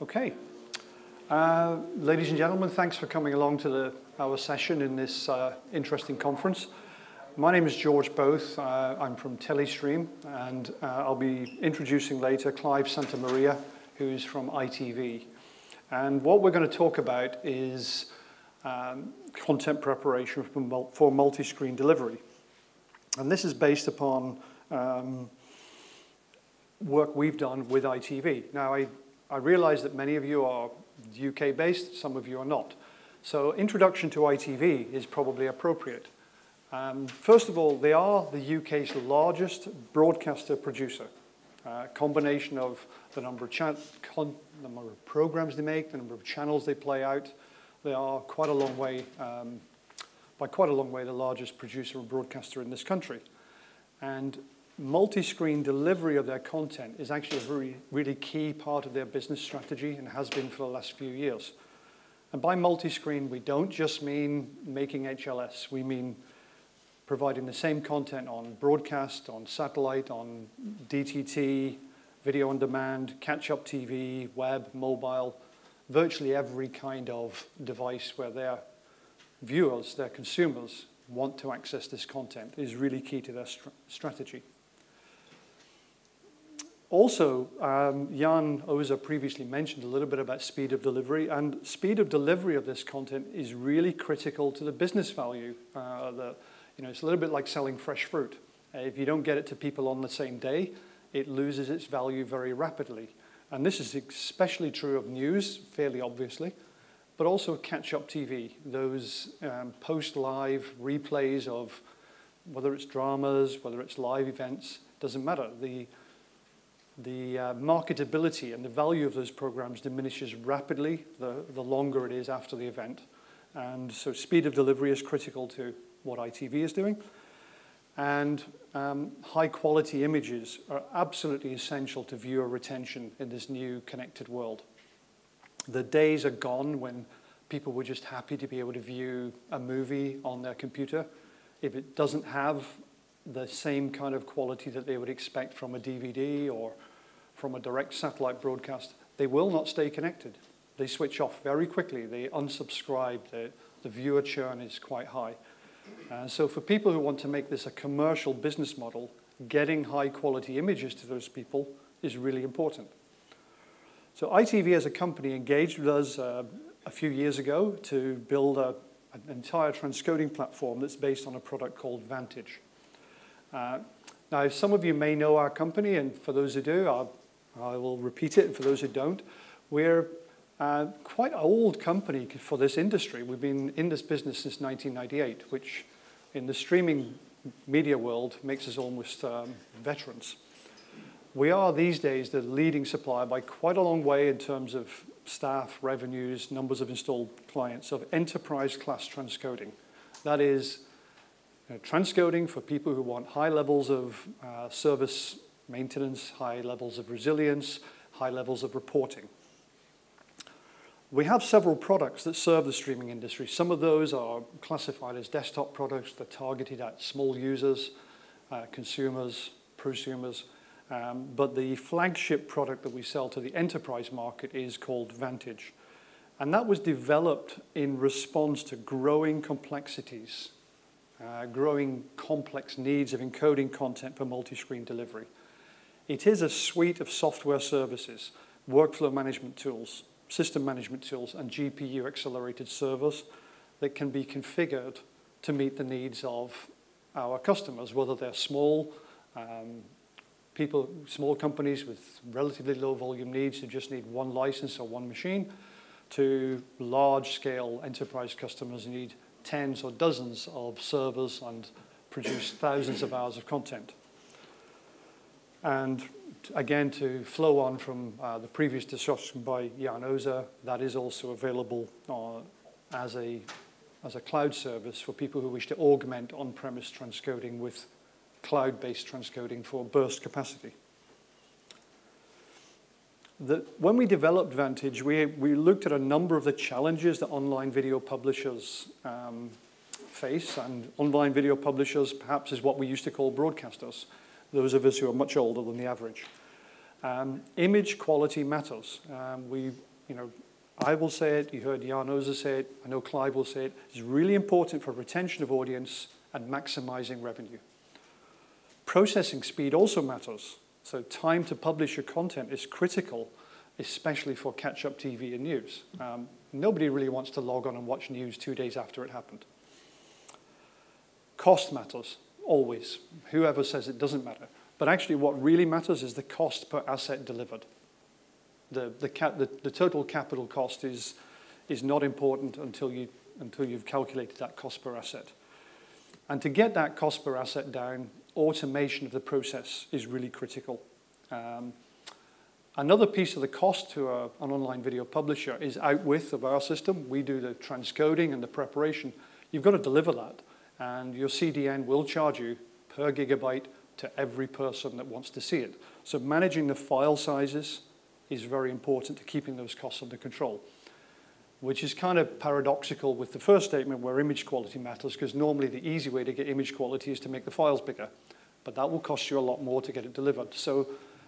Okay. Ladies and gentlemen, thanks for coming along to our session in this interesting conference. My name is George Both. I'm from Telestream, and I'll be introducing later Clive Santamaria, who's from ITV. And what we're going to talk about is content preparation for multi-screen delivery. And this is based upon work we've done with ITV. Now, I realize that many of you are UK-based, some of you are not. So introduction to ITV is probably appropriate. First of all, they are the UK's largest broadcaster producer. Combination of the number of programs they make, the number of channels they play out. They are quite a long way, by quite a long way, the largest producer and broadcaster in this country. And multi-screen delivery of their content is actually a really key part of their business strategy and has been for the last few years. And by multi-screen, we don't just mean making HLS. We mean providing the same content on broadcast, on satellite, on DTT, video on demand, catch-up TV, web, mobile, virtually every kind of device where their viewers, their consumers, want to access this content is really key to their strategy. Also, Jan Oza previously mentioned a little bit about speed of delivery, and speed of delivery of this content is really critical to the business value. It's a little bit like selling fresh fruit. If you don't get it to people on the same day, it loses its value very rapidly. And this is especially true of news, fairly obviously, but also catch-up TV, those post-live replays of whether it's dramas, whether it's live events, doesn't matter. The marketability and the value of those programs diminishes rapidly the longer it is after the event. And so speed of delivery is critical to what ITV is doing. And high-quality images are absolutely essential to viewer retention in this new connected world. The days are gone when people were just happy to be able to view a movie on their computer. If it doesn't have the same kind of quality that they would expect from a DVD or from a direct satellite broadcast, they will not stay connected. They switch off very quickly. They unsubscribe. The viewer churn is quite high. So for people who want to make this a commercial business model, getting high-quality images to those people is really important. So ITV as a company engaged with us a few years ago to build an entire transcoding platform that's based on a product called Vantage. Now, some of you may know our company, and for those who do, I will repeat it, and for those who don't, we're quite an old company for this industry. We've been in this business since 1998, which in the streaming media world makes us almost veterans. We are these days the leading supplier by quite a long way in terms of staff, revenues, numbers of installed clients of enterprise-class transcoding. That is transcoding for people who want high levels of service maintenance, high levels of resilience, high levels of reporting. We have several products that serve the streaming industry. Some of those are classified as desktop products. They're targeted at small users, consumers, prosumers. But the flagship product that we sell to the enterprise market is called Vantage. And that was developed in response to growing complexities, growing complex needs of encoding content for multi-screen delivery. It is a suite of software services, workflow management tools, system management tools, and GPU-accelerated servers that can be configured to meet the needs of our customers, whether they're small small companies with relatively low volume needs who just need one license or one machine, to large-scale enterprise customers who need tens or dozens of servers and produce thousands of hours of content. And again, to flow on from the previous discussion by Jan Oza, that is also available as a cloud service for people who wish to augment on-premise transcoding with cloud-based transcoding for burst capacity. When we developed Vantage, we looked at a number of the challenges that online video publishers face, and online video publishers perhaps is what we used to call broadcasters, those of us who are much older than the average. Image quality matters. I will say it, you heard Jan Oza say it, I know Clive will say it. It's really important for retention of audience and maximizing revenue. Processing speed also matters. So time to publish your content is critical, especially for catch-up TV and news. Nobody really wants to log on and watch news 2 days after it happened. Cost matters, always. Whoever says it doesn't matter. But actually what really matters is the cost per asset delivered. The total capital cost is not important until you've calculated that cost per asset. And to get that cost per asset down, automation of the process is really critical. Another piece of the cost to an online video publisher is outwith of our system. We do the transcoding and the preparation. You've got to deliver that. And your CDN will charge you per gigabyte to every person that wants to see it. So managing the file sizes is very important to keeping those costs under control, which is kind of paradoxical with the first statement where image quality matters, because normally the easy way to get image quality is to make the files bigger, but that will cost you a lot more to get it delivered. So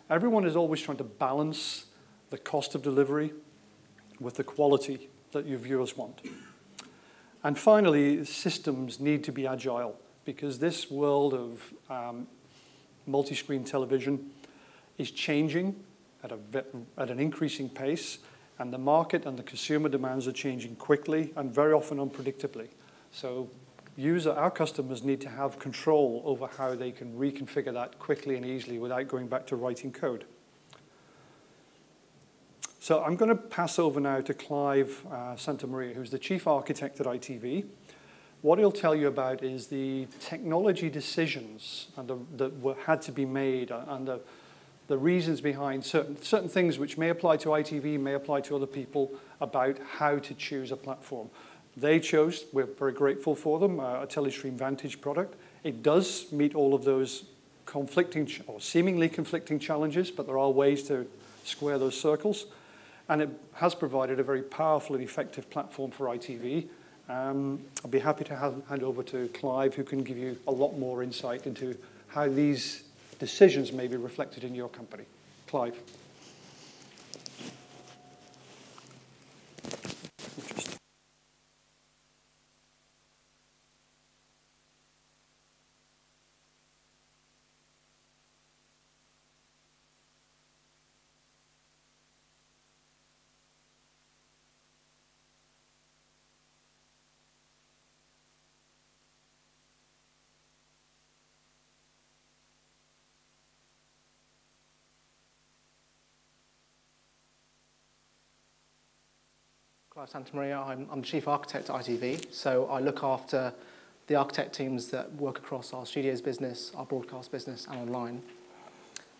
everyone is always trying to balance the cost of delivery with the quality that your viewers want. And finally, systems need to be agile, because this world of multi-screen television is changing at an increasing pace, and the market and the consumer demands are changing quickly and very often unpredictably. So our customers need to have control over how they can reconfigure that quickly and easily without going back to writing code. So I'm going to pass over now to Clive Santamaria, who's the chief architect at ITV. What he'll tell you about is the technology decisions that had to be made and the reasons behind certain things which may apply to ITV, may apply to other people, about how to choose a platform. They chose, we're very grateful for them, a Telestream Vantage product. It does meet all of those conflicting or seemingly conflicting challenges, but there are ways to square those circles. And it has provided a very powerful and effective platform for ITV. I'll be happy to hand over to Clive, who can give you a lot more insight into how these decisions may be reflected in your company. Clive. Clive Santamaria, I'm the chief architect at ITV, so I look after the architect teams that work across our studios business, our broadcast business, and online.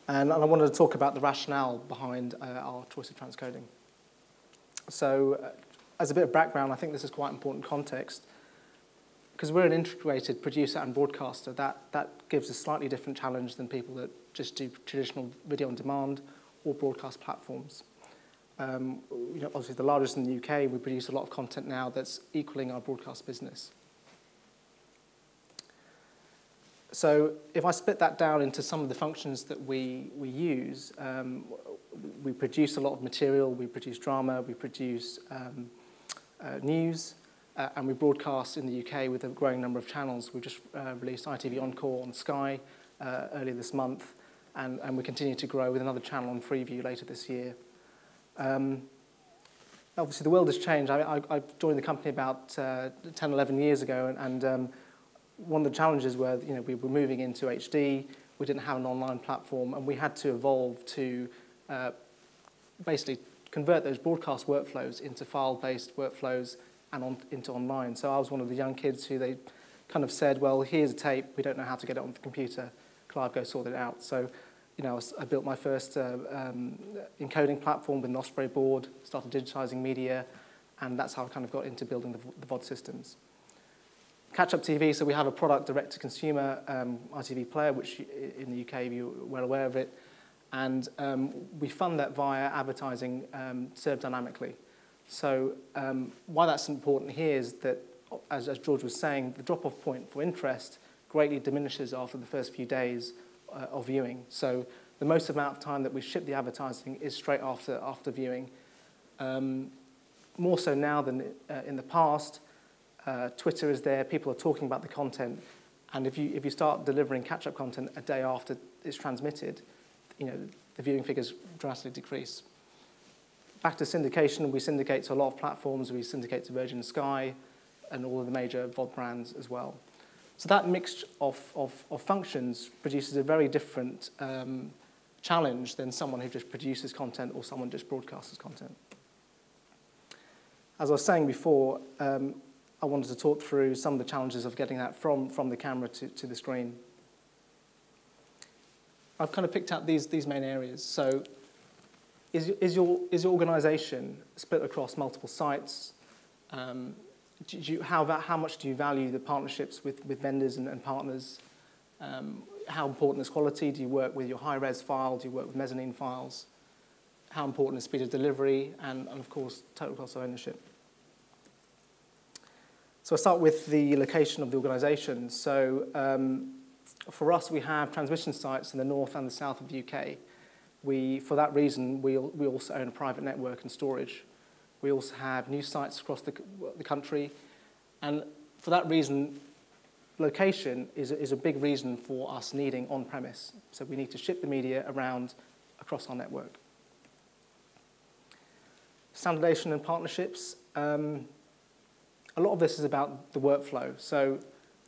And I wanted to talk about the rationale behind our choice of transcoding. So, as a bit of background, I think this is quite important context, because we're an integrated producer and broadcaster. That gives a slightly different challenge than people that just do traditional video on demand or broadcast platforms. Obviously the largest in the UK, we produce a lot of content now that's equaling our broadcast business. So if I split that down into some of the functions that we use, we produce a lot of material, we produce drama, we produce news, and we broadcast in the UK with a growing number of channels. We've just released ITV Encore on Sky earlier this month, and we continue to grow with another channel on Freeview later this year. Obviously, the world has changed. I joined the company about 10, 11 years ago, and one of the challenges were, we were moving into HD, we didn't have an online platform, and we had to evolve to basically convert those broadcast workflows into file-based workflows and into online. So I was one of the young kids who they kind of said, well, here's a tape, we don't know how to get it on the computer, Clive, go sort it out. So I built my first encoding platform with an Osprey board, started digitizing media, and that's how I kind of got into building the VOD systems. Catch-up TV, so we have a product direct-to-consumer ITV player, which in the UK you're well aware of it, and we fund that via advertising served dynamically. So why that's important here is that, as George was saying, the drop-off point for interest greatly diminishes after the first few days of viewing. So the most amount of time that we ship the advertising is straight after viewing. More so now than in the past. Twitter is there, people are talking about the content, and if you start delivering catch-up content a day after it's transmitted, the viewing figures drastically decrease. Back to syndication, we syndicate to a lot of platforms. We syndicate to Virgin Sky and all of the major VOD brands as well. So that mix of functions produces a very different challenge than someone who just produces content or someone just broadcasts content. As I was saying before, I wanted to talk through some of the challenges of getting that from the camera to the screen. I've kind of picked out these main areas. So is your organization split across multiple sites? How much do you value the partnerships with vendors and partners? How important is quality? Do you work with your high-res file? Do you work with mezzanine files? How important is speed of delivery? And of course, total cost of ownership. So I'll start with the location of the organization. So for us, we have transmission sites in the north and the south of the UK. For that reason, we also own a private network and storage. We also have news sites across the country. And for that reason, location is a big reason for us needing on-premise. So we need to ship the media around across our network. Standardization and partnerships. A lot of this is about the workflow. So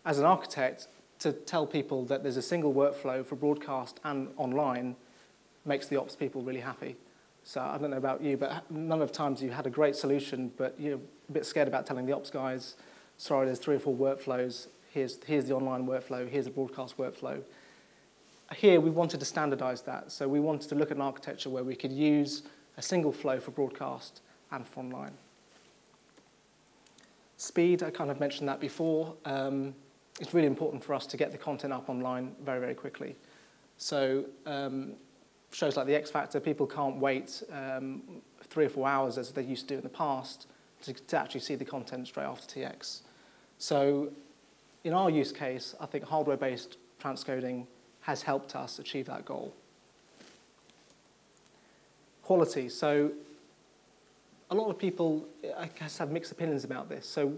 as an architect, to tell people that there's a single workflow for broadcast and online makes the ops people really happy. So I don't know about you, but a number of times you had a great solution, but you're a bit scared about telling the ops guys, sorry, there's 3 or 4 workflows. Here's the online workflow. Here's the broadcast workflow. Here, we wanted to standardize that. So we wanted to look at an architecture where we could use a single flow for broadcast and for online. Speed, I kind of mentioned that before. It's really important for us to get the content up online very, very quickly. So shows like the X Factor, people can't wait 3 or 4 hours as they used to do in the past to actually see the content straight after TX. So in our use case, I think hardware-based transcoding has helped us achieve that goal. Quality. So a lot of people, I guess, have mixed opinions about this. So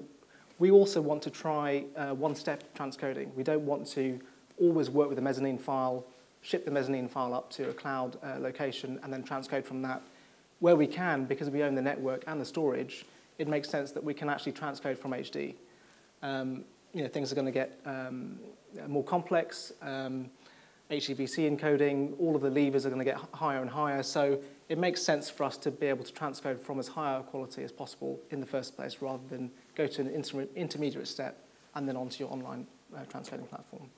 we also want to try one-step transcoding. We don't want to always work with a mezzanine file, ship the mezzanine file up to a cloud location, and then transcode from that. Where we can, because we own the network and the storage, it makes sense that we can actually transcode from HD. Things are going to get more complex. HEVC encoding, all of the levers are going to get higher and higher. So it makes sense for us to be able to transcode from as high a quality as possible in the first place, rather than go to an intermediate step and then onto your online transcoding platform.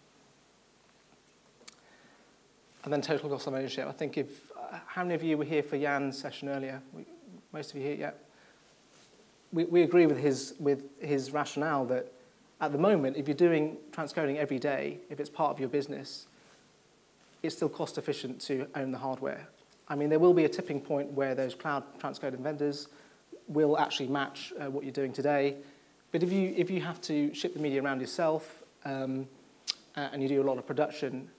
And then total cost of ownership. I think how many of you were here for Jan's session earlier? Most of you here, yeah. We agree with his rationale that at the moment, if you're doing transcoding every day, if it's part of your business, it's still cost efficient to own the hardware. I mean, there will be a tipping point where those cloud transcoding vendors will actually match what you're doing today. But if you have to ship the media around yourself and you do a lot of production,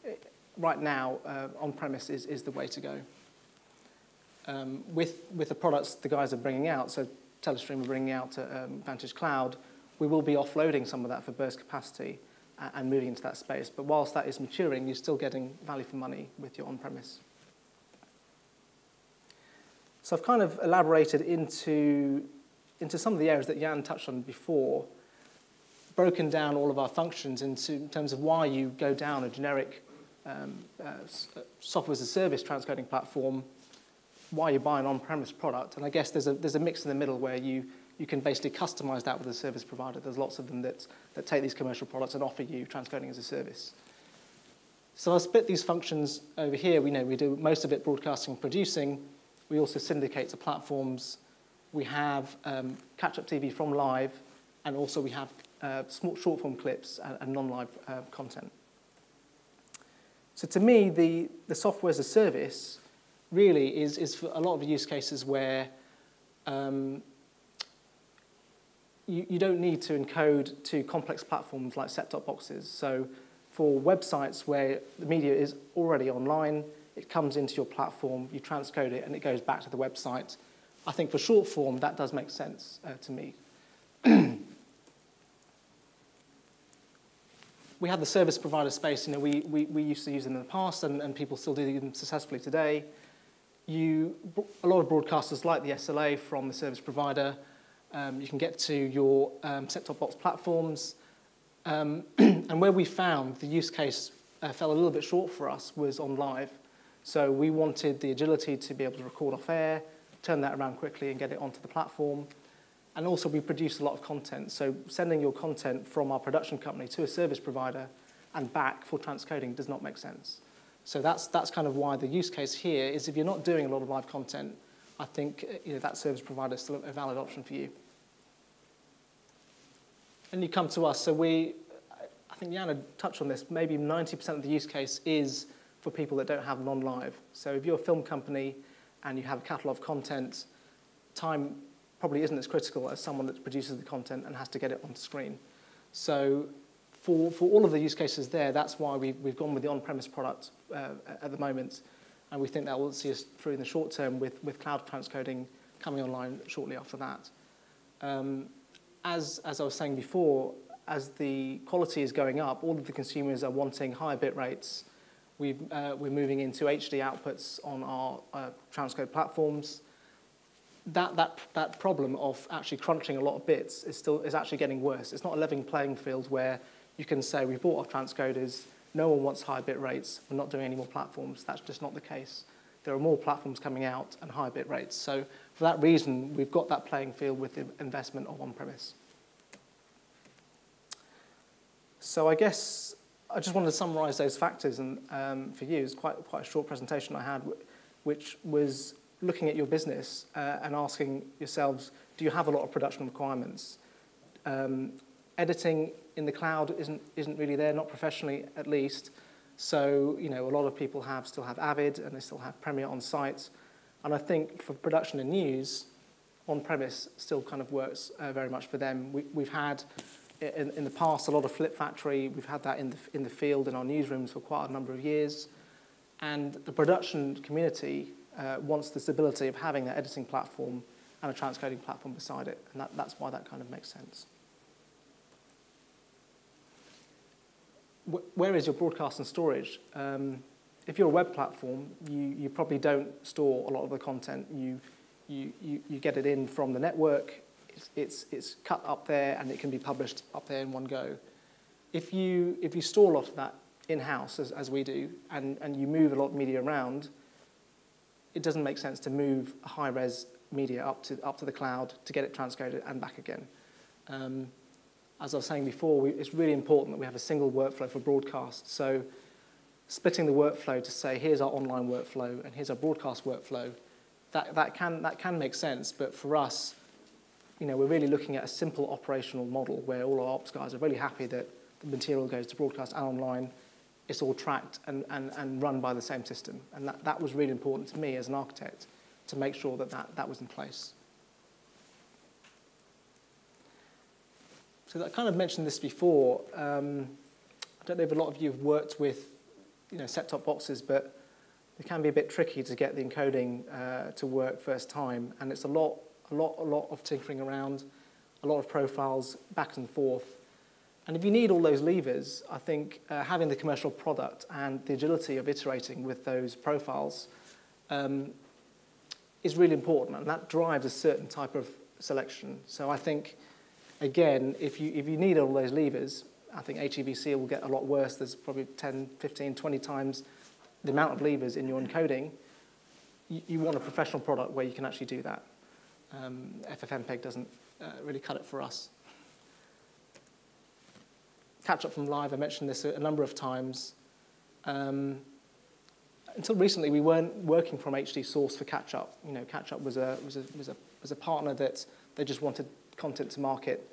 right now, on-premise is the way to go. With the products the guys are bringing out, so Telestream are bringing out Vantage Cloud, we will be offloading some of that for burst capacity and moving into that space. But whilst that is maturing, you're still getting value for money with your on-premise. So I've kind of elaborated into some of the areas that Jan touched on before, broken down all of our functions in terms of why you go down a generic software as a service transcoding platform, why you buy an on-premise product. And I guess there's a mix in the middle where you can basically customize that with a service provider. There's lots of them that take these commercial products and offer you transcoding as a service. So I'll split these functions over here. We do most of it broadcasting and producing. We also syndicate to platforms. We have catch-up TV from live, and also we have small short-form clips and non-live content. So to me, the software as a service really is for a lot of use cases where you don't need to encode to complex platforms like set-top boxes. So for websites where the media is already online, it comes into your platform, you transcode it, and it goes back to the website. I think for short form, that does make sense to me. We have the service provider space. You know, we used to use them in the past, and people still do them successfully today. A lot of broadcasters like the SLA from the service provider. You can get to your set-top box platforms. And where we found the use case fell a little bit short for us was on live. So we wanted the agility to be able to record off air, turn that around quickly and get it onto the platform. And also we produce a lot of content. So sending your content from our production company to a service provider and back for transcoding does not make sense. So that's kind of why the use case here is if you're not doing a lot of live content, I think that service provider is still a valid option for you. And you come to us. So I think Jan had touched on this, maybe 90% of the use case is for people that don't have non-live. So if you're a film company and you have a catalogue of content, time probably isn't as critical as someone that produces the content and has to get it onto screen. So for all of the use cases there, that's why we've gone with the on-premise product at the moment. And we think that will see us through in the short term with cloud transcoding coming online shortly after that. As I was saying before, as the quality is going up, all of the consumers are wanting higher bit rates. We're moving into HD outputs on our transcode platforms. That problem of actually crunching a lot of bits is actually getting worse. It's not a level playing field where you can say we bought our transcoders, no one wants high bit rates, we're not doing any more platforms. That's just not the case. There are more platforms coming out and high bit rates. So for that reason, we've got that playing field with the investment of on-premise. So I guess I just wanted to summarize those factors and for you. It's quite a short presentation I had, which was looking at your business and asking yourselves, do you have a lot of production requirements? Editing in the cloud isn't really there, not professionally at least. So a lot of people still have Avid and they still have Premiere on site. And I think for production and news, on-premise still kind of works very much for them. We've had in the past a lot of Flip Factory. We've had that in the field in our newsrooms for quite a number of years. And the production community wants the stability of having that editing platform and a transcoding platform beside it. And that's why that kind of makes sense. Where is your broadcast and storage? If you're a web platform, you probably don't store a lot of the content. You get it in from the network. It's cut up there, and it can be published up there in one go. If you store a lot of that in-house, as we do, and you move a lot of media around, it doesn't make sense to move high-res media up to the cloud to get it transcoded and back again. As I was saying before, it's really important that we have a single workflow for broadcast. So splitting the workflow to say, here's our online workflow and here's our broadcast workflow, that can make sense. But for us, we're really looking at a simple operational model where all our ops guys are really happy that the material goes to broadcast and online. It's all tracked and run by the same system. And that was really important to me as an architect to make sure that was in place. So I kind of mentioned this before. I don't know if a lot of you have worked with set-top boxes, but it can be a bit tricky to get the encoding to work first time. And it's a lot of tinkering around, a lot of profiles back and forth. And if you need all those levers, I think having the commercial product and the agility of iterating with those profiles is really important, and that drives a certain type of selection. So I think, again, if you need all those levers, I think HEVC will get a lot worse. There's probably 10, 15, 20 times the amount of levers in your encoding. You want a professional product where you can actually do that. FFmpeg doesn't really cut it for us. Catch up from live, I mentioned this a number of times. Until recently, we weren't working from HD source for catch up. Catch up was a partner that they just wanted content to market.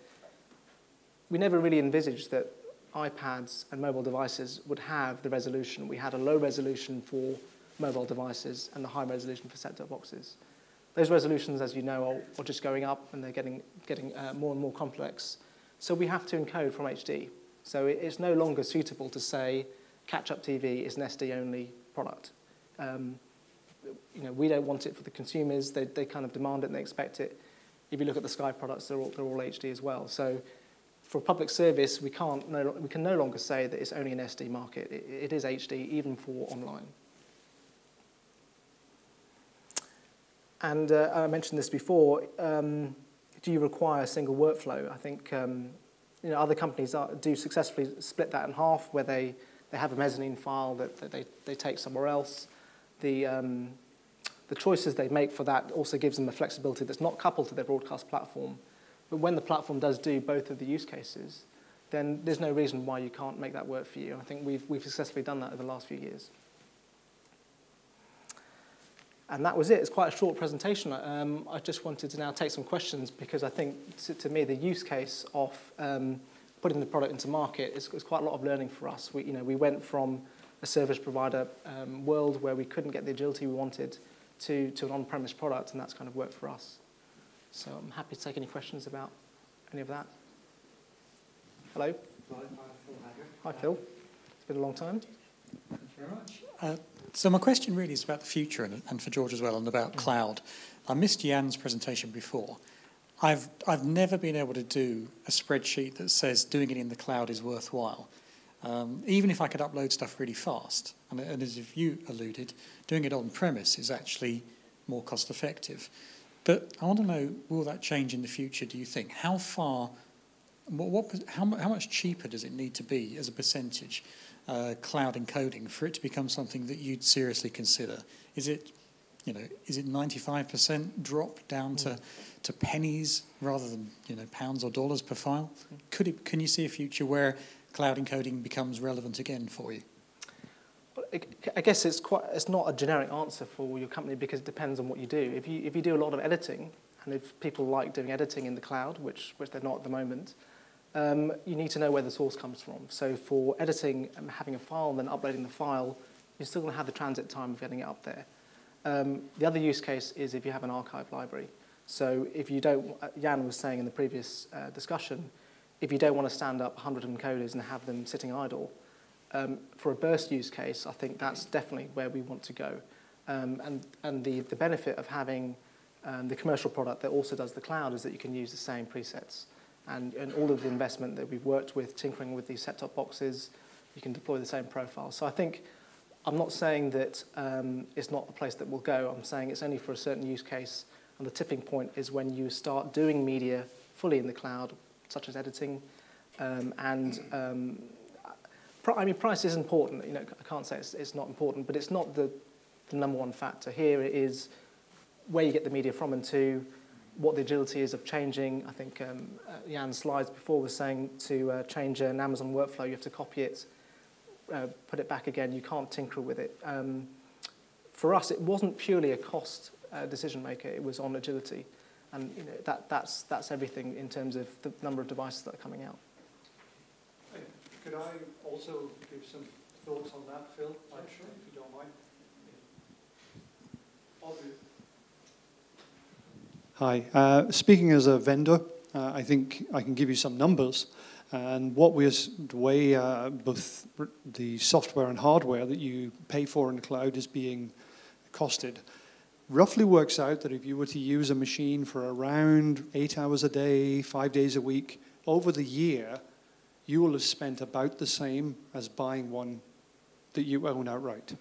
We never really envisaged that iPads and mobile devices would have the resolution. We had a low resolution for mobile devices and the high resolution for set-top boxes. Those resolutions, as you know, are just going up, and they're getting more and more complex. So we have to encode from HD. So it's no longer suitable to say catch-up TV is an SD-only product. We don't want it for the consumers. They kind of demand it and they expect it. If you look at the Sky products, they're all HD as well. So for public service, we can no longer say that it's only an SD market. It is HD even for online. And I mentioned this before. Do you require a single workflow? I think other companies do successfully split that in half, where they have a mezzanine file that they take somewhere else. The choices they make for that also gives them a flexibility that's not coupled to their broadcast platform. But when the platform does do both of the use cases, then there's no reason why you can't make that work for you. I think we've successfully done that over the last few years. And that was it. It's quite a short presentation. I just wanted to now take some questions because I think, to me, the use case of putting the product into market is quite a lot of learning for us. We went from a service provider world where we couldn't get the agility we wanted to an on-premise product, and that's kind of worked for us. So I'm happy to take any questions about any of that. Hello. Hi, Phil. It's been a long time. Thank you very much. So my question really is about the future and for George as well, and about cloud. I missed Jan's presentation before. I've never been able to do a spreadsheet that says doing it in the cloud is worthwhile. Even if I could upload stuff really fast, and as you alluded, doing it on-premise is actually more cost-effective. But I want to know, will that change in the future, do you think? How far, how much cheaper does it need to be as a percentage, cloud encoding, for it to become something that you'd seriously consider? Is it 95% drop down to pennies rather than pounds or dollars per file? Can you see a future where cloud encoding becomes relevant again for you? I guess it's not a generic answer for your company because it depends on what you do. If you do a lot of editing, and if people like doing editing in the cloud, which they're not at the moment, you need to know where the source comes from. So for editing and having a file and then uploading the file, you're still going to have the transit time of getting it up there. The other use case is if you have an archive library. So if you don't, Jan was saying in the previous discussion, if you don't want to stand up 100 encoders and have them sitting idle, for a burst use case, I think that's definitely where we want to go. And the benefit of having the commercial product that also does the cloud is that you can use the same presets. And all of the investment that we've worked with, tinkering with these set-top boxes, you can deploy the same profile. So I think, I'm not saying that it's not a place that will go. I'm saying it's only for a certain use case. And the tipping point is when you start doing media fully in the cloud, such as editing. Price is important. I can't say it's not important, but it's not the number one factor. Here it is where you get the media from and to, what the agility is of changing. I think Jan's slides before was saying to change an Amazon workflow, you have to copy it, put it back again. You can't tinker with it. For us, it wasn't purely a cost decision maker. It was on agility, and that's everything in terms of the number of devices that are coming out. Could I also give some thoughts on that, Phil? Actually, if you don't mind. Hi. Speaking as a vendor, I think I can give you some numbers. And the way both the software and hardware that you pay for in the cloud is being costed, roughly works out that if you were to use a machine for around 8 hours a day, 5 days a week, over the year, you will have spent about the same as buying one that you own outright.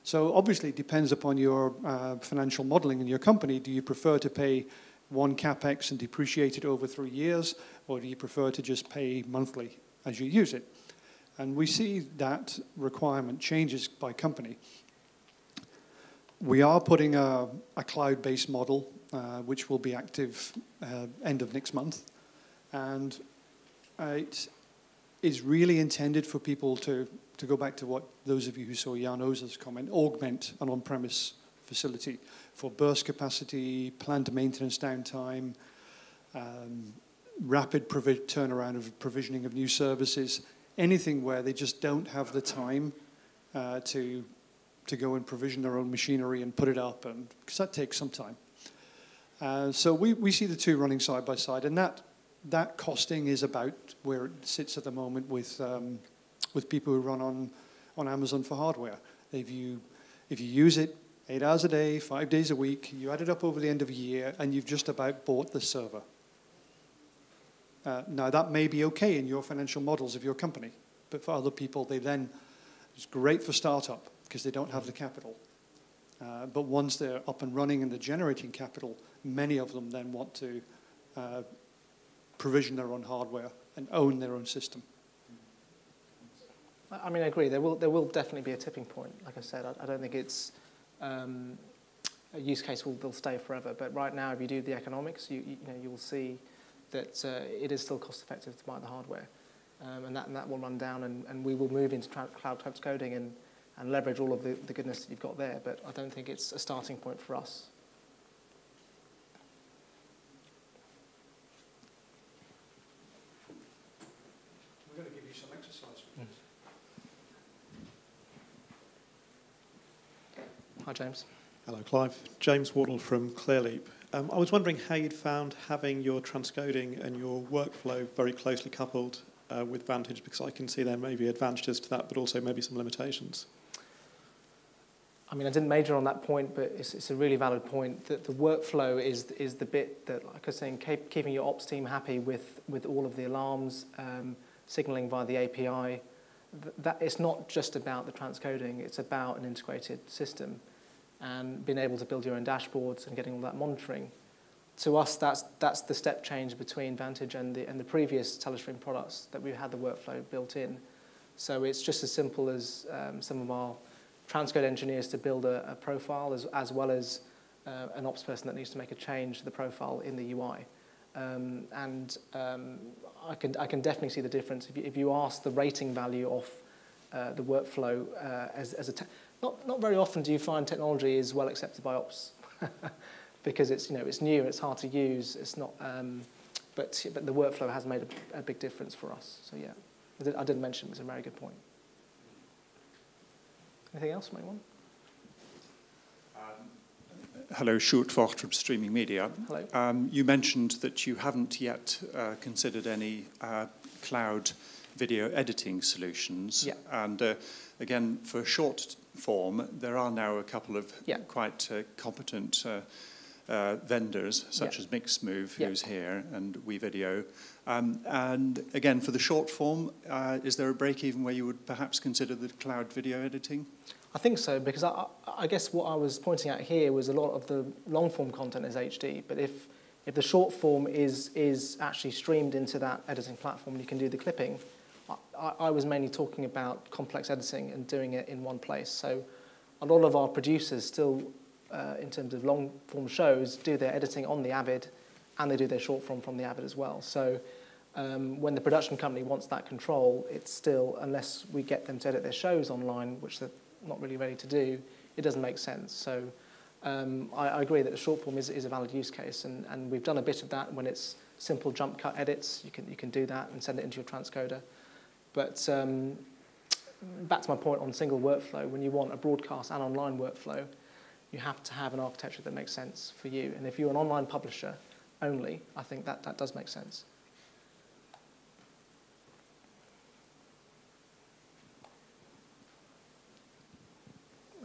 So obviously it depends upon your financial modeling in your company. Do you prefer to pay one CapEx and depreciate it over 3 years, or do you prefer to just pay monthly as you use it? And we see that requirement changes by company. We are putting a cloud-based model, which will be active end of next month. And it is really intended for people to go back to what those of you who saw Jan Ozer's comment, augment an on-premise facility for burst capacity, planned maintenance downtime, rapid turnaround of provisioning of new services, anything where they just don't have the time to go and provision their own machinery and put it up, and because that takes some time. So we see the two running side by side, and that costing is about where it sits at the moment with people who run on Amazon for hardware. If If you use it 8 hours a day, 5 days a week, you add it up over the end of a year, and you've just about bought the server. Now, that may be okay in your financial models of your company, but for other people, it's great for startup because they don't have the capital. But once they're up and running and they're generating capital, many of them then want to provision their own hardware and own their own system. I mean, I agree. There will definitely be a tipping point. Like I said, I don't think it's a use case will stay forever. But right now, if you do the economics, you will see that it is still cost effective to buy the hardware, and that will run down, and we will move into cloud transcoding and leverage all of the goodness that you've got there. But I don't think it's a starting point for us. We're going to give you some exercise for this. Hi, James. Hello, Clive. James Wardle from Clearleap. I was wondering how you'd found having your transcoding and your workflow very closely coupled with Vantage, because I can see there may be advantages to that, but also maybe some limitations. I mean, I didn't major on that point, but it's a really valid point that the workflow is the bit that, like I was saying, keeping your ops team happy with all of the alarms, signaling via the API. That it's not just about the transcoding, it's about an integrated system and being able to build your own dashboards and getting all that monitoring. To us, that's the step change between Vantage and the previous Telestream products that we had the workflow built in. So it's just as simple as some of our transcode engineers to build a profile as well as an ops person that needs to make a change to the profile in the UI. I can definitely see the difference. If you ask the rating value of the workflow as a not very often do you find technology is well accepted by ops because it's new and it's hard to use. It's not, but the workflow has made a big difference for us. So yeah, I didn't mention it was a very good point. Anything else, anyone? Hello, Sjoerd Vogt from Streaming Media. Hello. You mentioned that you haven't yet considered any cloud video editing solutions. Yeah. And again, for short form, there are now a couple of quite competent vendors, such as Mixmove, who's here, and WeVideo. And again, for the short form, is there a break-even where you would perhaps consider the cloud video editing? I think so, because I guess what I was pointing at here was a lot of the long-form content is HD, but if the short form is actually streamed into that editing platform and you can do the clipping, I was mainly talking about complex editing and doing it in one place. So a lot of our producers still, in terms of long-form shows, do their editing on the Avid, and they do their short form from the Avid as well. So when the production company wants that control, it's still, unless we get them to edit their shows online, which they're not really ready to do, it doesn't make sense. So I agree that the short form is a valid use case, and we've done a bit of that when it's simple jump cut edits. You can do that and send it into your transcoder. But back to my point on single workflow, when you want a broadcast and online workflow, you have to have an architecture that makes sense for you. And if you're an online publisher only, I think that does make sense.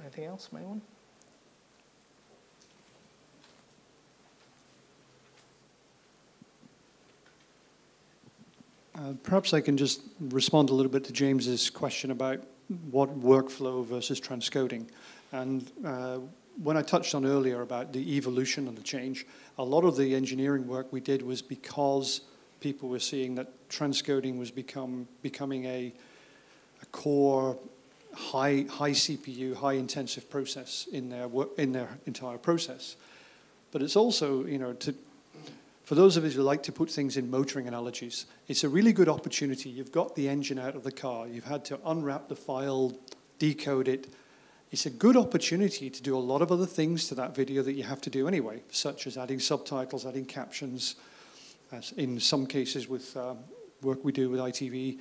Anything else from anyone? Perhaps I can just respond a little bit to James's question about what workflow versus transcoding. And when I touched on earlier about the evolution and the change, a lot of the engineering work we did was because people were seeing that transcoding was becoming a core high CPU, high intensive process in their entire process. But it's also, for those of us who like to put things in motoring analogies, it's a really good opportunity. You've got the engine out of the car. You've had to unwrap the file, decode it. It's a good opportunity to do a lot of other things to that video that you have to do anyway, such as adding subtitles, adding captions. As in some cases with work we do with ITV,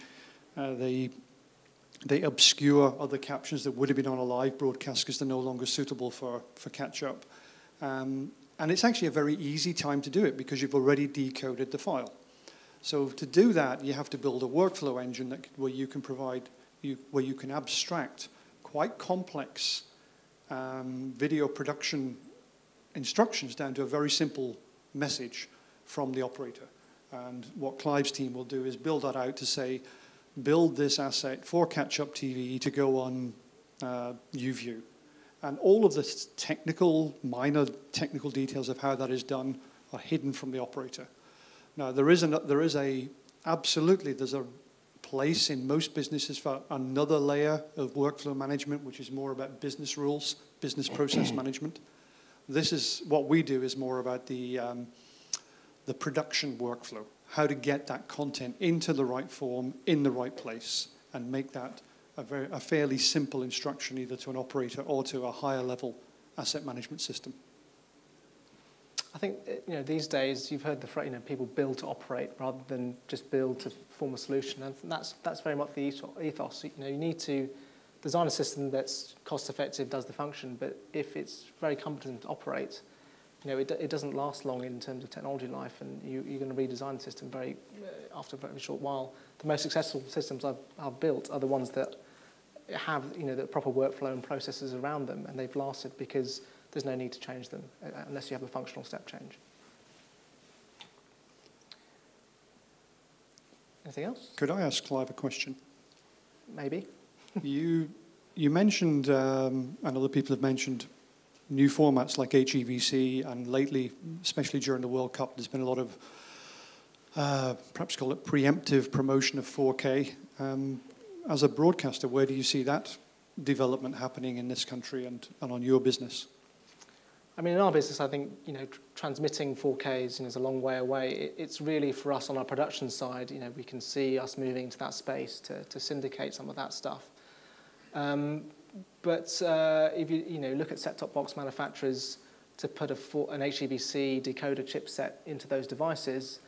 they obscure other captions that would have been on a live broadcast because they're no longer suitable for catch-up. And it's actually a very easy time to do it because you've already decoded the file. So to do that, you have to build a workflow engine where you can abstract quite complex video production instructions down to a very simple message from the operator. And what Clive's team will do is build that out to say, build this asset for catch-up TV to go on UView. And all of the minor technical details of how that is done are hidden from the operator. Now, there's a place in most businesses for another layer of workflow management, which is more about business rules, business process management. This is what we do is more about the production workflow, how to get that content into the right form, in the right place, and make that a fairly simple instruction either to an operator or to a higher level asset management system. I think these days you've heard the phrase, people build to operate rather than just build to form a solution, and that's very much the ethos. You need to design a system that's cost effective, does the function, but if it's very competent to operate, it doesn't last long in terms of technology life, and you're going to redesign the system after a very short while. The most successful systems I've built are the ones that have the proper workflow and processes around them, and they've lasted because there's no need to change them unless you have a functional step change. Anything else? Could I ask Clive a question? Maybe. You mentioned, and other people have mentioned, new formats like HEVC, and lately, especially during the World Cup, there's been a lot of, perhaps call it preemptive promotion of 4K. As a broadcaster, where do you see that development happening in this country and on your business? I mean, in our business, I think, transmitting 4K is a long way away. It's really for us on our production side, we can see us moving to that space to syndicate some of that stuff. But if you look at set-top box manufacturers to put an HEVC decoder chipset into those devices,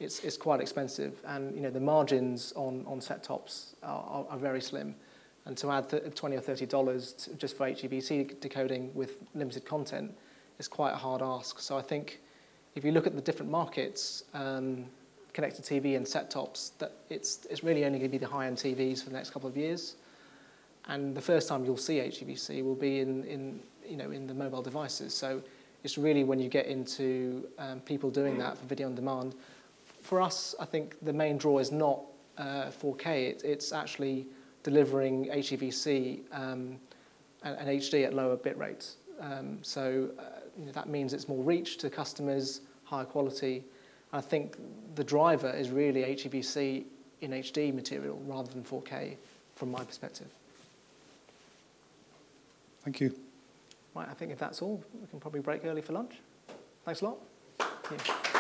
it's quite expensive, and the margins on set-tops are very slim. And to add $20 or $30 just for HEVC decoding with limited content is quite a hard ask. So I think if you look at the different markets, connected TV and set-tops, that it's really only going to be the high-end TVs for the next couple of years. And the first time you'll see HEVC will be in the mobile devices. So it's really when you get into people doing that for video on demand. For us, I think the main draw is not 4K. It's actually delivering HEVC and HD at lower bit rates. So that means it's more reach to customers, higher quality. I think the driver is really HEVC in HD material rather than 4K from my perspective. Thank you. Right, I think if that's all, we can probably break early for lunch. Thanks a lot. Yeah.